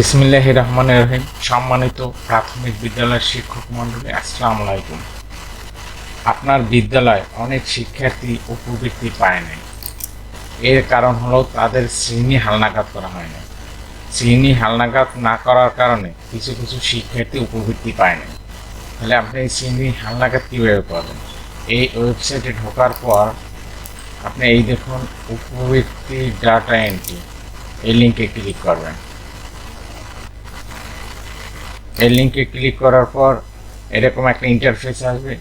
বিসমিল্লাহির রহমানির রহিম। সম্মানিত প্রাথমিক বিদ্যালয়ের শিক্ষক মণ্ডলী, আসসালামু আলাইকুম। আপনার বিদ্যালয়ে অনেক শিক্ষার্থী উপবৃত্তি পায় নাই। এর কারণ হলো তাদের শ্রেণী হালনাগাদ করা হয় না। শ্রেণী হালনাগাদ না করার কারণে কিছু কিছু শিক্ষার্থী উপবৃত্তি পায় না। তাহলে আপনি এই শ্রেণী হালনাগাদ কীভাবে করবেন? এই ওয়েবসাইটে ঢোকার পর আপনি এই দেখুন উপবৃত্তি ডাটা এন্ট্রি, এই লিঙ্কে ক্লিক করবেন। এই লিঙ্কে ক্লিক করার পর এরকম একটা ইন্টারফেস আসবে।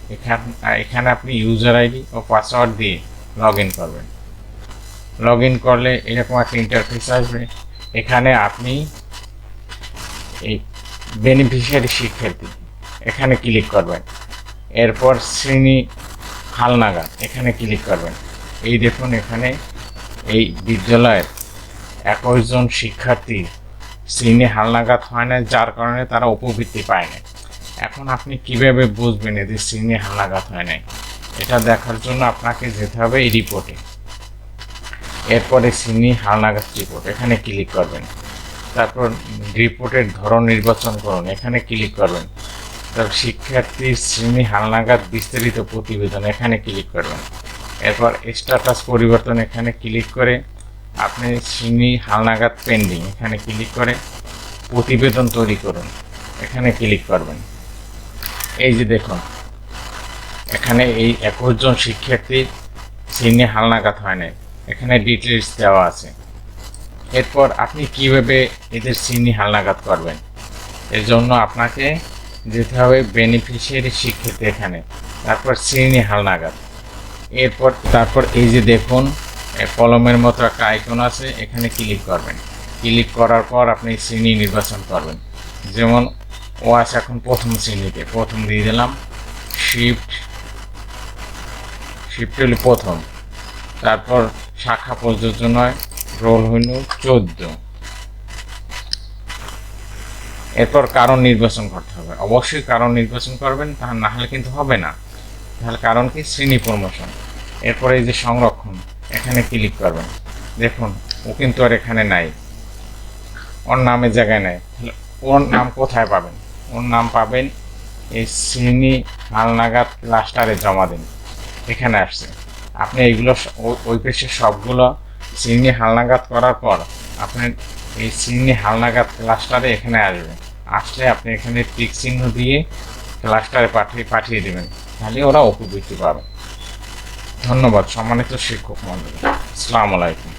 এখানে আপনি ইউজার আইডি ও পাসওয়ার্ড দিয়ে লগ ইন করবেন। লগ ইন করলে এরকম একটা ইন্টারফেস আসবে। এখানে আপনি এই বেনিফিশিয়ারি শিক্ষার্থী এখানে ক্লিক করবেন। এরপর শ্রেণী হালনাগাদ এখানে ক্লিক করবেন। এই দেখুন এখানে এই বিদ্যালয়ের 21 জন শিক্ষার্থী শ্রেণী হালনাগাদ হয় না, যার কারণে তারা উপবৃত্তি পায় না। এখন আপনি কিভাবে বুঝবেন এদের শ্রেণী হালনাগাদ হয় নাই? এটা দেখার জন্য আপনাকে যেতে হবে এই রিপোর্টে। এরপরে শ্রেণী হালনাগাদ রিপোর্ট এখানে ক্লিক করবেন। তারপর রিপোর্টের ধরন নির্বাচন করুন, এখানে ক্লিক করবেন। তারপর শিক্ষার্থীর শ্রেণী হালনাগাদ বিস্তারিত প্রতিবেদন এখানে ক্লিক করবেন। এরপর স্ট্যাটাস পরিবর্তন এখানে ক্লিক করে আপনি শ্রেণী হালনাগাদ পেন্ডিং এখানে ক্লিক করে প্রতিবেদন তৈরি করুন, এখানে ক্লিক করবেন। এই যে দেখুন এখানে এই 21 জন শিক্ষার্থী শ্রেণী হালনাগাদ হয় নাই, এখানে ডিটেলস দেওয়া আছে। এরপর আপনি কিভাবে এদের শ্রেণী হালনাগাদ করবেন? এর জন্য আপনাকে যেতে হবে বেনিফিশিয়ারি শিক্ষার্থী এখানে, তারপর শ্রেণী হালনাগাদ। তারপর এই যে দেখুন কলমের মতো একটা আইকন আছে, এখানে ক্লিক করবেন। ক্লিক করার পর আপনি শ্রেণী নির্বাচন করবেন। যেমন ও আছে এখন প্রথম শ্রেণীতে, প্রথম দিয়ে দিলাম। শিফট হলো প্রথম। তারপর শাখা প্রযোজ্য নয়, রোল হইল 14। এরপর কারণ নির্বাচন করতে হবে, অবশ্যই কারণ নির্বাচন করবেন, তা না হলে কিন্তু হবে না। তাহলে কারণ কি? শ্রেণী প্রমোশন। এরপরে এই যে সংরক্ষণ এখানে ক্লিক করবেন। দেখুন ও কিন্তু আর এখানে নাই, ওর নামের জায়গায় নাই। তাহলে ওর নাম কোথায় পাবেন? ওর নাম পাবেন এই শ্রেণী হালনাগাদ ক্লাস্টারে জমা দিন, এখানে আসছে। আপনি এইগুলো ওই পেশে সবগুলো শ্রেণী হালনাগাদ করার পর আপনার এই শ্রেণী হালনাগাদ ক্লাস্টারে এখানে আসলে আপনি এখানে টিক চিহ্ন দিয়ে ক্লাস্টারে পাঠিয়ে দেবেন, তাহলে ওরা উপবৃত্তি পাবে। ধন্যবাদ সম্মানিত শিক্ষক মণ্ডলী, আসসালামু আলাইকুম।